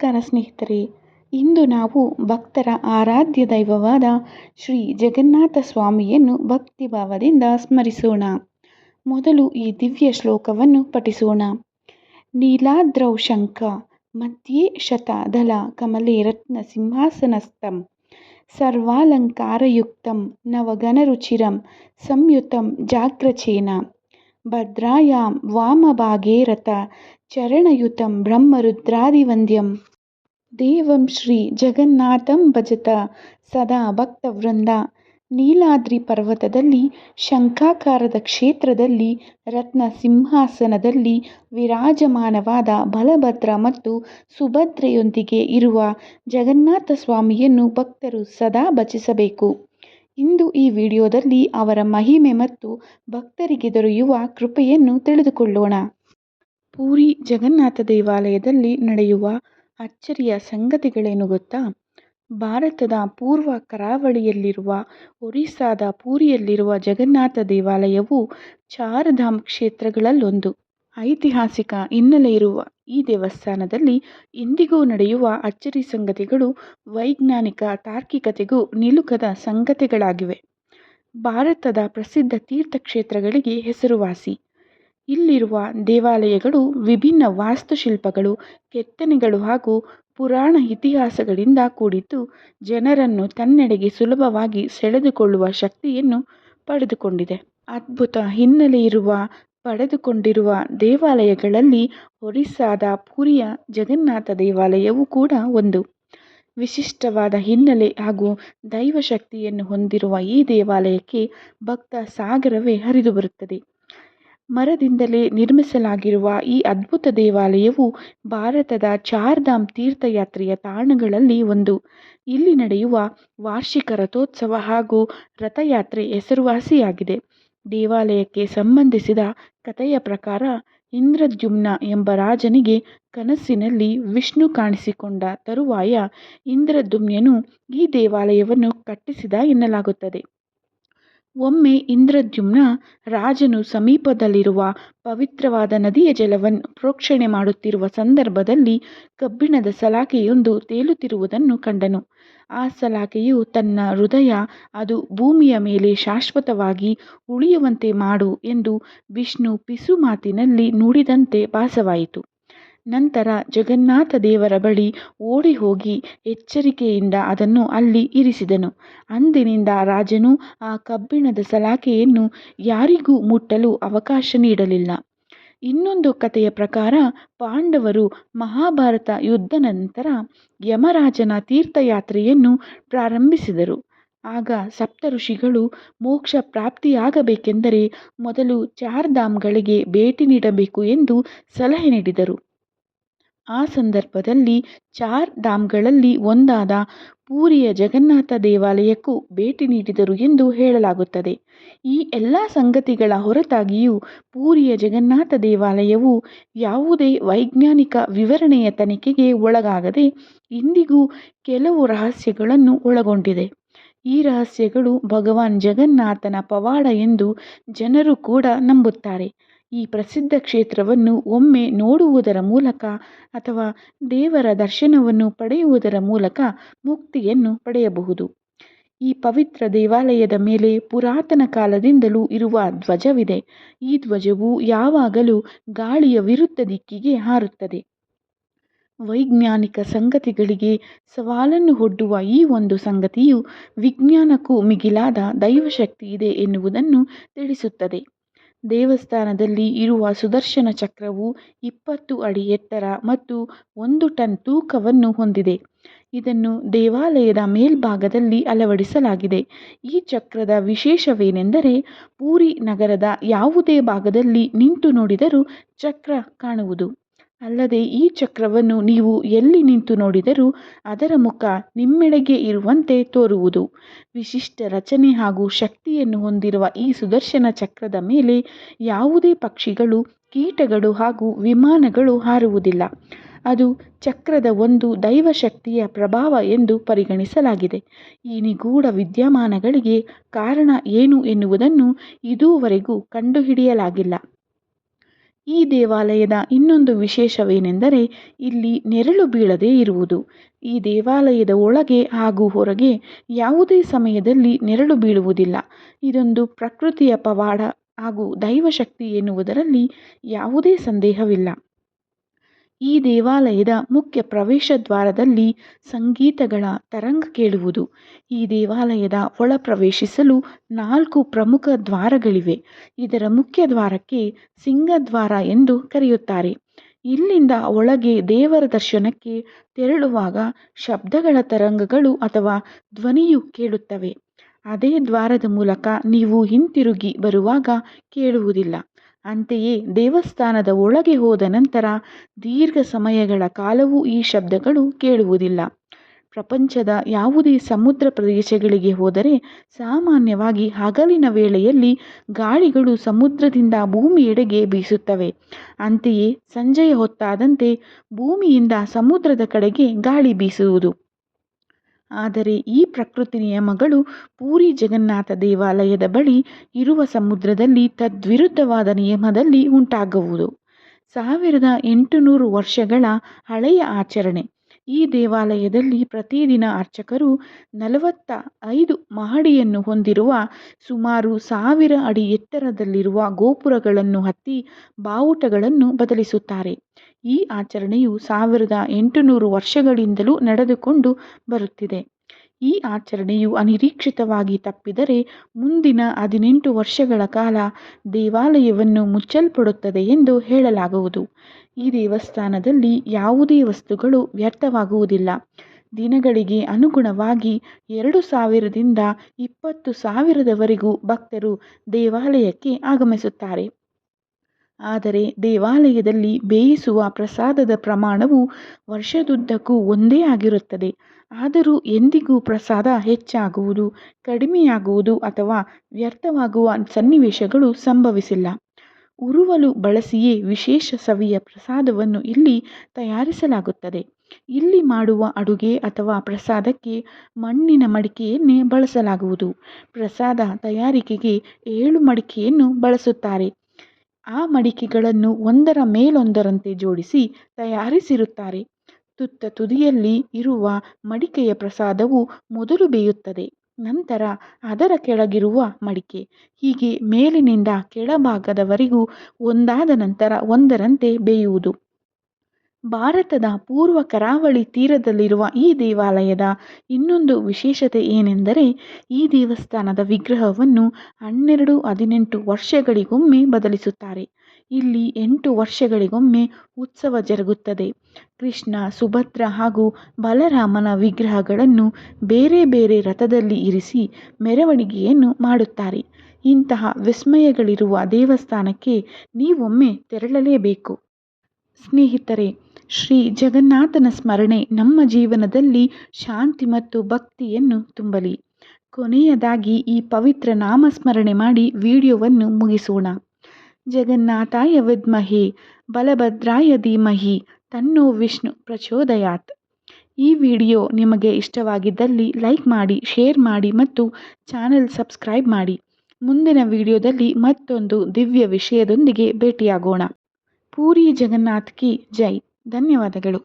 ನಮಸ್ಕಾರ ಸ್ನೇಹಿತರೆ. ಇಂದು ನಾವು ಭಕ್ತರ ಆರಾಧ್ಯ ದೈವವಾದ ಶ್ರೀ ಜಗನ್ನಾಥ ಸ್ವಾಮಿಯನ್ನು ಭಕ್ತಿಭಾವದಿಂದ ಸ್ಮರಿಸೋಣ. ಮೊದಲು ಈ ದಿವ್ಯ ಶ್ಲೋಕವನ್ನು ಪಠಿಸೋಣ. ನೀಲಾದ್ರೌ ಶಂಖ ಮಧ್ಯೆ ಶತದಲ ಕಮಲೆ ರತ್ನ ಸಿಂಹಾಸನಸ್ಥಂ ಸರ್ವಾಲಂಕಾರಯುಕ್ತಂ ನವಘನರುಚಿರಂ ಸಂಯುತಂ ಜಾಗ್ರಚೇನ ಭದ್ರಾಯಾಂ ವಾಮಭಾಗೇ ರಥ ಚರಣಯುತಂ ಬ್ರಹ್ಮರುದ್ರಾದಿವಂದ್ಯಂ ದೇವಂ ಶ್ರೀ ಜಗನ್ನಾಥಂ ಭಜತ ಸದಾ ಭಕ್ತವೃಂದ. ನೀಲಾದ್ರಿ ಪರ್ವತದಲ್ಲಿ ಶಂಖಾಕಾರದ ಕ್ಷೇತ್ರದಲ್ಲಿ ರತ್ನ ಸಿಂಹಾಸನದಲ್ಲಿ ವಿರಾಜಮಾನವಾದ ಬಲಭದ್ರ ಮತ್ತು ಸುಭದ್ರೆಯೊಂದಿಗೆ ಇರುವ ಜಗನ್ನಾಥ ಸ್ವಾಮಿಯನ್ನು ಭಕ್ತರು ಸದಾ ಭಜಿಸಬೇಕು. ಇಂದು ಈ ವಿಡಿಯೋದಲ್ಲಿ ಅವರ ಮಹಿಮೆ ಮತ್ತು ಭಕ್ತರಿಗೆ ದೊರೆಯುವ ಕೃಪೆಯನ್ನು ತಿಳಿದುಕೊಳ್ಳೋಣ. ಪೂರಿ ಜಗನ್ನಾಥ ದೇವಾಲಯದಲ್ಲಿ ನಡೆಯುವ ಅಚ್ಚರಿಯ ಸಂಗತಿಗಳೇನು ಗೊತ್ತಾ? ಭಾರತದ ಪೂರ್ವ ಕರಾವಳಿಯಲ್ಲಿರುವ ಒರಿಸ್ಸಾದ ಪೂರಿಯಲ್ಲಿರುವ ಜಗನ್ನಾಥ ದೇವಾಲಯವು ಚಾರ್ಧಾಮ್ ಕ್ಷೇತ್ರಗಳಲ್ಲೊಂದು. ಐತಿಹಾಸಿಕ ಹಿನ್ನೆಲೆ ಇರುವ ಈ ದೇವಸ್ಥಾನದಲ್ಲಿ ಇಂದಿಗೂ ನಡೆಯುವ ಅಚ್ಚರಿ ಸಂಗತಿಗಳು ವೈಜ್ಞಾನಿಕ ತಾರ್ಕಿಕತೆಗೂ ನಿಲುಕದ ಸಂಗತಿಗಳಾಗಿವೆ. ಭಾರತದ ಪ್ರಸಿದ್ಧ ತೀರ್ಥಕ್ಷೇತ್ರಗಳಿಗೆ ಹೆಸರುವಾಸಿ. ಇಲ್ಲಿರುವ ದೇವಾಲಯಗಳು ವಿಭಿನ್ನ ವಾಸ್ತುಶಿಲ್ಪಗಳು, ಕೆತ್ತನೆಗಳು ಹಾಗೂ ಪುರಾಣ ಇತಿಹಾಸಗಳಿಂದ ಕೂಡಿದ್ದು ಜನರನ್ನು ತನ್ನೆಡೆಗೆ ಸುಲಭವಾಗಿ ಸೆಳೆದುಕೊಳ್ಳುವ ಶಕ್ತಿಯನ್ನು ಪಡೆದುಕೊಂಡಿದೆ. ಅದ್ಭುತ ಹಿನ್ನೆಲೆಯಿರುವ ಪಡೆದುಕೊಂಡಿರುವ ದೇವಾಲಯಗಳಲ್ಲಿ ಒರಿಸ್ಸಾದ ಪುರಿಯ ಜಗನ್ನಾಥ ದೇವಾಲಯವೂ ಕೂಡ ಒಂದು. ವಿಶಿಷ್ಟವಾದ ಹಿನ್ನೆಲೆ ಹಾಗೂ ದೈವಶಕ್ತಿಯನ್ನು ಹೊಂದಿರುವ ಈ ದೇವಾಲಯಕ್ಕೆ ಭಕ್ತ ಸಾಗರವೇ ಹರಿದು ಬರುತ್ತದೆ. ಮರದಿಂದಲೇ ನಿರ್ಮಿಸಲಾಗಿರುವ ಈ ಅದ್ಭುತ ದೇವಾಲಯವು ಭಾರತದ ಚಾರ್ಧಾಮ್ ತೀರ್ಥಯಾತ್ರೆಯ ತಾಣಗಳಲ್ಲಿ ಒಂದು. ಇಲ್ಲಿ ನಡೆಯುವ ವಾರ್ಷಿಕ ರಥೋತ್ಸವ ಹಾಗೂ ರಥಯಾತ್ರೆ ಹೆಸರುವಾಸಿಯಾಗಿದೆ. ದೇವಾಲಯಕ್ಕೆ ಸಂಬಂಧಿಸಿದ ಕಥೆಯ ಪ್ರಕಾರ ಇಂದ್ರದ್ಯುಮ್ನ ಎಂಬ ರಾಜನಿಗೆ ಕನಸಿನಲ್ಲಿ ವಿಷ್ಣು ಕಾಣಿಸಿಕೊಂಡ ತರುವಾಯ ಇಂದ್ರದ್ಯುಮ್ನನು ಈ ದೇವಾಲಯವನ್ನು ಕಟ್ಟಿಸಿದ ಎನ್ನಲಾಗುತ್ತದೆ. ಒಮ್ಮೆ ಇಂದ್ರದ್ಯುಮ್ನ ರಾಜನು ಸಮೀಪದಲ್ಲಿರುವ ಪವಿತ್ರವಾದ ನದಿಯ ಜಲವನ್ನು ಪ್ರೋಕ್ಷಣೆ ಮಾಡುತ್ತಿರುವ ಸಂದರ್ಭದಲ್ಲಿ ಕಬ್ಬಿಣದ ಸಲಾಕೆಯೊಂದು ತೇಲುತ್ತಿರುವುದನ್ನು ಕಂಡನು. ಆ ಸಲಾಕೆಯು ತನ್ನ ಹೃದಯ ಅದು ಭೂಮಿಯ ಮೇಲೆ ಶಾಶ್ವತವಾಗಿ ಉಳಿಯುವಂತೆ ಮಾಡು ಎಂದು ವಿಷ್ಣು ಪಿಸು ಮಾತಿನಲ್ಲಿ ನುಡಿದಂತೆ ಭಾಸವಾಯಿತು. ನಂತರ ಜಗನ್ನಾಥ ದೇವರ ಬಳಿ ಓಡಿ ಹೋಗಿ ಎಚ್ಚರಿಕೆಯಿಂದ ಅದನ್ನು ಅಲ್ಲಿ ಇರಿಸಿದನು. ಅಂದಿನಿಂದ ರಾಜನು ಆ ಕಬ್ಬಿಣದ ಸಲಾಕೆಯನ್ನು ಯಾರಿಗೂ ಮುಟ್ಟಲು ಅವಕಾಶ ನೀಡಲಿಲ್ಲ. ಇನ್ನೊಂದು ಕಥೆಯ ಪ್ರಕಾರ ಪಾಂಡವರು ಮಹಾಭಾರತ ಯುದ್ಧ ನಂತರ ಯಮರಾಜನ ತೀರ್ಥಯಾತ್ರೆಯನ್ನು ಪ್ರಾರಂಭಿಸಿದರು. ಆಗ ಸಪ್ತಋಷಿಗಳು ಮೋಕ್ಷ ಪ್ರಾಪ್ತಿಯಾಗಬೇಕೆಂದರೆ ಮೊದಲು ಚಾರ್ಧಾಮ್ಗಳಿಗೆ ಭೇಟಿ ನೀಡಬೇಕು ಎಂದು ಸಲಹೆ ನೀಡಿದರು. ಆ ಸಂದರ್ಭದಲ್ಲಿ ಚಾರ್ ಧಾಮ್ಗಳಲ್ಲಿ ಒಂದಾದ ಪೂರಿಯ ಜಗನ್ನಾಥ ದೇವಾಲಯಕ್ಕೂ ಭೇಟಿ ನೀಡಿದರು ಎಂದು ಹೇಳಲಾಗುತ್ತದೆ. ಈ ಎಲ್ಲ ಸಂಗತಿಗಳ ಹೊರತಾಗಿಯೂ ಪೂರಿಯ ಜಗನ್ನಾಥ ದೇವಾಲಯವು ಯಾವುದೇ ವೈಜ್ಞಾನಿಕ ವಿವರಣೆಯ ತನಿಖೆಗೆ ಒಳಗಾಗದೆ ಇಂದಿಗೂ ಕೆಲವು ರಹಸ್ಯಗಳನ್ನು ಒಳಗೊಂಡಿದೆ. ಈ ರಹಸ್ಯಗಳು ಭಗವಾನ್ ಜಗನ್ನಾಥನ ಪವಾಡ ಎಂದು ಜನರು ಕೂಡ ನಂಬುತ್ತಾರೆ. ಈ ಪ್ರಸಿದ್ಧ ಕ್ಷೇತ್ರವನ್ನು ಒಮ್ಮೆ ನೋಡುವುದರ ಮೂಲಕ ಅಥವಾ ದೇವರ ದರ್ಶನವನ್ನು ಪಡೆಯುವುದರ ಮೂಲಕ ಮುಕ್ತಿಯನ್ನು ಪಡೆಯಬಹುದು. ಈ ಪವಿತ್ರ ದೇವಾಲಯದ ಮೇಲೆ ಪುರಾತನ ಕಾಲದಿಂದಲೂ ಇರುವ ಧ್ವಜವಿದೆ. ಈ ಧ್ವಜವು ಯಾವಾಗಲೂ ಗಾಳಿಯ ವಿರುದ್ಧ ದಿಕ್ಕಿಗೆ ಹಾರುತ್ತದೆ. ವೈಜ್ಞಾನಿಕ ಸಂಗತಿಗಳಿಗೆ ಸವಾಲನ್ನು ಒಡ್ಡುವ ಈ ಒಂದು ಸಂಗತಿಯು ವಿಜ್ಞಾನಕ್ಕೂ ಮಿಗಿಲಾದ ದೈವಶಕ್ತಿ ಇದೆ ಎನ್ನುವುದನ್ನು ತಿಳಿಸುತ್ತದೆ. ದೇವಸ್ಥಾನದಲ್ಲಿ ಇರುವ ಸುದರ್ಶನ ಚಕ್ರವು 20 ಅಡಿ ಎತ್ತರ ಮತ್ತು 1 ಟನ್ ತೂಕವನ್ನು ಹೊಂದಿದೆ. ಇದನ್ನು ದೇವಾಲಯದ ಮೇಲ್ಭಾಗದಲ್ಲಿ ಅಳವಡಿಸಲಾಗಿದೆ. ಈ ಚಕ್ರದ ವಿಶೇಷವೇನೆಂದರೆ ಪೂರಿ ನಗರದ ಯಾವುದೇ ಭಾಗದಲ್ಲಿ ನಿಂತು ನೋಡಿದರೂ ಚಕ್ರ ಕಾಣುವುದು. ಅಲ್ಲದೆ ಈ ಚಕ್ರವನ್ನು ನೀವು ಎಲ್ಲಿ ನಿಂತು ನೋಡಿದರೂ ಅದರ ಮುಖ ನಿಮ್ಮೆಡೆಗೆ ಇರುವಂತೆ ತೋರುವುದು. ವಿಶಿಷ್ಟ ರಚನೆ ಹಾಗೂ ಶಕ್ತಿಯನ್ನು ಹೊಂದಿರುವ ಈ ಸುದರ್ಶನ ಚಕ್ರದ ಮೇಲೆ ಯಾವುದೇ ಪಕ್ಷಿಗಳು, ಕೀಟಗಳು ಹಾಗೂ ವಿಮಾನಗಳು ಹಾರುವುದಿಲ್ಲ. ಅದು ಚಕ್ರದ ಒಂದು ದೈವಶಕ್ತಿಯ ಪ್ರಭಾವ ಎಂದು ಪರಿಗಣಿಸಲಾಗಿದೆ. ಈ ನಿಗೂಢ ವಿದ್ಯಮಾನಗಳಿಗೆ ಕಾರಣ ಏನು ಎನ್ನುವುದನ್ನು ಇದುವರೆಗೂ ಕಂಡುಹಿಡಿಯಲಾಗಿಲ್ಲ. ಈ ದೇವಾಲಯದ ಇನ್ನೊಂದು ವಿಶೇಷವೇನೆಂದರೆ ಇಲ್ಲಿ ನೆರಳು ಬೀಳದೇ ಇರುವುದು. ಈ ದೇವಾಲಯದ ಒಳಗೆ ಹಾಗೂ ಹೊರಗೆ ಯಾವುದೇ ಸಮಯದಲ್ಲಿ ನೆರಳು ಬೀಳುವುದಿಲ್ಲ. ಇದೊಂದು ಪ್ರಕೃತಿಯ ಪವಾಡ ಹಾಗೂ ದೈವಶಕ್ತಿ ಎನ್ನುವುದರಲ್ಲಿ ಯಾವುದೇ ಸಂದೇಹವಿಲ್ಲ. ಈ ದೇವಾಲಯದ ಮುಖ್ಯ ಪ್ರವೇಶ ದ್ವಾರದಲ್ಲಿ ಸಂಗೀತಗಳ ತರಂಗ ಕೇಳುವುದು. ಈ ದೇವಾಲಯದ ಒಳ ಪ್ರವೇಶಿಸಲು 4 ಪ್ರಮುಖ ದ್ವಾರಗಳಿವೆ. ಇದರ ಮುಖ್ಯ ದ್ವಾರಕ್ಕೆ ಸಿಂಹದ್ವಾರ ಎಂದು ಕರೆಯುತ್ತಾರೆ. ಇಲ್ಲಿಂದ ಒಳಗೆ ದೇವರ ದರ್ಶನಕ್ಕೆ ತೆರಳುವಾಗ ಶಬ್ದಗಳ ತರಂಗಗಳು ಅಥವಾ ಧ್ವನಿಯು ಕೇಳುತ್ತವೆ. ಅದೇ ದ್ವಾರದ ಮೂಲಕ ನೀವು ಹಿಂತಿರುಗಿ ಬರುವಾಗ ಕೇಳುವುದಿಲ್ಲ. ಅಂತೆಯೇ ದೇವಸ್ಥಾನದ ಒಳಗೆ ಹೋದ ನಂತರ ದೀರ್ಘ ಸಮಯಗಳ ಕಾಲವೂ ಈ ಶಬ್ದಗಳು ಕೇಳುವುದಿಲ್ಲ. ಪ್ರಪಂಚದ ಯಾವುದೇ ಸಮುದ್ರ ಪ್ರದೇಶಗಳಿಗೆ ಹೋದರೆ ಸಾಮಾನ್ಯವಾಗಿ ಹಗಲಿನ ವೇಳೆಯಲ್ಲಿ ಗಾಳಿಗಳು ಸಮುದ್ರದಿಂದ ಭೂಮಿಯೆಡೆಗೆ ಬೀಸುತ್ತವೆ. ಅಂತೆಯೇ ಸಂಜೆಯ ಹೊತ್ತಾದಂತೆ ಭೂಮಿಯಿಂದ ಸಮುದ್ರದ ಕಡೆಗೆ ಗಾಳಿ ಬೀಸುವುದು. ಆದರೆ ಈ ಪ್ರಕೃತಿ ನಿಯಮಗಳು ಪೂರಿ ಜಗನ್ನಾಥ ದೇವಾಲಯದ ಬಳಿ ಇರುವ ಸಮುದ್ರದಲ್ಲಿ ತದ್ವಿರುದ್ಧವಾದ ನಿಯಮದಲ್ಲಿ ಉಂಟಾಗುವುದು. 1800 ವರ್ಷಗಳ ಹಳೆಯ ಆಚರಣೆ. ಈ ದೇವಾಲಯದಲ್ಲಿ ಪ್ರತಿದಿನ ಅರ್ಚಕರು 45 ಮಹಡಿಯನ್ನು ಹೊಂದಿರುವ ಸುಮಾರು 1000 ಅಡಿ ಎತ್ತರದಲ್ಲಿರುವ ಗೋಪುರಗಳನ್ನು ಹತ್ತಿ ಬಾವುಟಗಳನ್ನು ಬದಲಿಸುತ್ತಾರೆ. ಈ ಆಚರಣೆಯು 1800 ವರ್ಷಗಳಿಂದಲೂ ನಡೆದುಕೊಂಡು ಬರುತ್ತಿದೆ. ಈ ಆಚರಣೆಯು ಅನಿರೀಕ್ಷಿತವಾಗಿ ತಪ್ಪಿದರೆ ಮುಂದಿನ 18 ವರ್ಷಗಳ ಕಾಲ ದೇವಾಲಯವನ್ನು ಮುಚ್ಚಲ್ಪಡುತ್ತದೆ ಎಂದು ಹೇಳಲಾಗುವುದು. ಈ ದೇವಸ್ಥಾನದಲ್ಲಿ ಯಾವುದೇ ವಸ್ತುಗಳು ವ್ಯರ್ಥವಾಗುವುದಿಲ್ಲ. ದಿನಗಳಿಗೆ ಅನುಗುಣವಾಗಿ 2000ರಿಂದ 20,000ದವರೆಗೂ ಭಕ್ತರು ದೇವಾಲಯಕ್ಕೆ ಆಗಮಿಸುತ್ತಾರೆ. ಆದರೆ ದೇವಾಲಯದಲ್ಲಿ ಬೇಯಿಸುವ ಪ್ರಸಾದದ ಪ್ರಮಾಣವು ವರ್ಷದುದ್ದಕ್ಕೂ ಒಂದೇ ಆಗಿರುತ್ತದೆ. ಆದರೂ ಎಂದಿಗೂ ಪ್ರಸಾದ ಹೆಚ್ಚಾಗುವುದು, ಕಡಿಮೆಯಾಗುವುದು ಅಥವಾ ವ್ಯರ್ಥವಾಗುವ ಸನ್ನಿವೇಶಗಳು ಸಂಭವಿಸಿಲ್ಲ. ಉರುವಲು ಬಳಸಿಯೇ ವಿಶೇಷ ಸವಿಯ ಪ್ರಸಾದವನ್ನು ಇಲ್ಲಿ ತಯಾರಿಸಲಾಗುತ್ತದೆ. ಇಲ್ಲಿ ಮಾಡುವ ಅಡುಗೆ ಅಥವಾ ಪ್ರಸಾದಕ್ಕೆ ಮಣ್ಣಿನ ಮಡಿಕೆಯನ್ನೇ ಬಳಸಲಾಗುವುದು. ಪ್ರಸಾದ ತಯಾರಿಕೆಗೆ 7 ಮಡಿಕೆಯನ್ನು ಬಳಸುತ್ತಾರೆ. ಆ ಮಡಿಕೆಗಳನ್ನು ಒಂದರ ಮೇಲೊಂದರಂತೆ ಜೋಡಿಸಿ ತಯಾರಿಸಿರುತ್ತಾರೆ. ತುತ್ತ ತುದಿಯಲ್ಲಿ ಇರುವ ಮಡಿಕೆಯ ಪ್ರಸಾದವು ಮೊದಲು ಬೇಯುತ್ತದೆ. ನಂತರ ಅದರ ಕೆಳಗಿರುವ ಮಡಿಕೆ, ಹೀಗೆ ಮೇಲಿನಿಂದ ಕೆಳಭಾಗದವರೆಗೂ ಒಂದಾದ ನಂತರ ಒಂದರಂತೆ ಬೇಯುವುದು. ಭಾರತದ ಪೂರ್ವ ಕರಾವಳಿ ತೀರದಲ್ಲಿರುವ ಈ ದೇವಾಲಯದ ಇನ್ನೊಂದು ವಿಶೇಷತೆ ಏನೆಂದರೆ ಈ ದೇವಸ್ಥಾನದ ವಿಗ್ರಹವನ್ನು 12-18 ವರ್ಷಗಳಿಗೊಮ್ಮೆ ಬದಲಿಸುತ್ತಾರೆ. ಇಲ್ಲಿ 8 ವರ್ಷಗಳಿಗೊಮ್ಮೆ ಉತ್ಸವ ಜರುಗುತ್ತದೆ. ಕೃಷ್ಣ, ಸುಭದ್ರ ಹಾಗೂ ಬಲರಾಮನ ವಿಗ್ರಹಗಳನ್ನು ಬೇರೆ ಬೇರೆ ರಥದಲ್ಲಿ ಇರಿಸಿ ಮೆರವಣಿಗೆಯನ್ನು ಮಾಡುತ್ತಾರೆ. ಇಂತಹ ವಿಸ್ಮಯಗಳಿರುವ ದೇವಸ್ಥಾನಕ್ಕೆ ನೀವೊಮ್ಮೆ ತೆರಳಲೇಬೇಕು. ಸ್ನೇಹಿತರೆ, ಶ್ರೀ ಜಗನ್ನಾಥನ ಸ್ಮರಣೆ ನಮ್ಮ ಜೀವನದಲ್ಲಿ ಶಾಂತಿ ಮತ್ತು ಭಕ್ತಿಯನ್ನು ತುಂಬಲಿ. ಕೊನೆಯದಾಗಿ ಈ ಪವಿತ್ರ ನಾಮಸ್ಮರಣೆ ಮಾಡಿ ವಿಡಿಯೋವನ್ನು ಮುಗಿಸೋಣ. ಜಗನ್ನಾಥಾಯ ವಿದ್ಮಹೇ ಬಲಭದ್ರಾಯ ಧೀಮಹಿ ತನ್ನೋ ವಿಷ್ಣು ಪ್ರಚೋದಯಾತ್. ಈ ವಿಡಿಯೋ ನಿಮಗೆ ಇಷ್ಟವಾಗಿದ್ದಲ್ಲಿ ಲೈಕ್ ಮಾಡಿ, ಶೇರ್ ಮಾಡಿ ಮತ್ತು ಚಾನೆಲ್ ಸಬ್ಸ್ಕ್ರೈಬ್ ಮಾಡಿ. ಮುಂದಿನ ವಿಡಿಯೋದಲ್ಲಿ ಮತ್ತೊಂದು ದಿವ್ಯ ವಿಷಯದೊಂದಿಗೆ ಭೇಟಿಯಾಗೋಣ. ಪೂರಿ ಜಗನ್ನಾಥ್ ಕಿ ಜೈ. ಧನ್ಯವಾದಗಳು.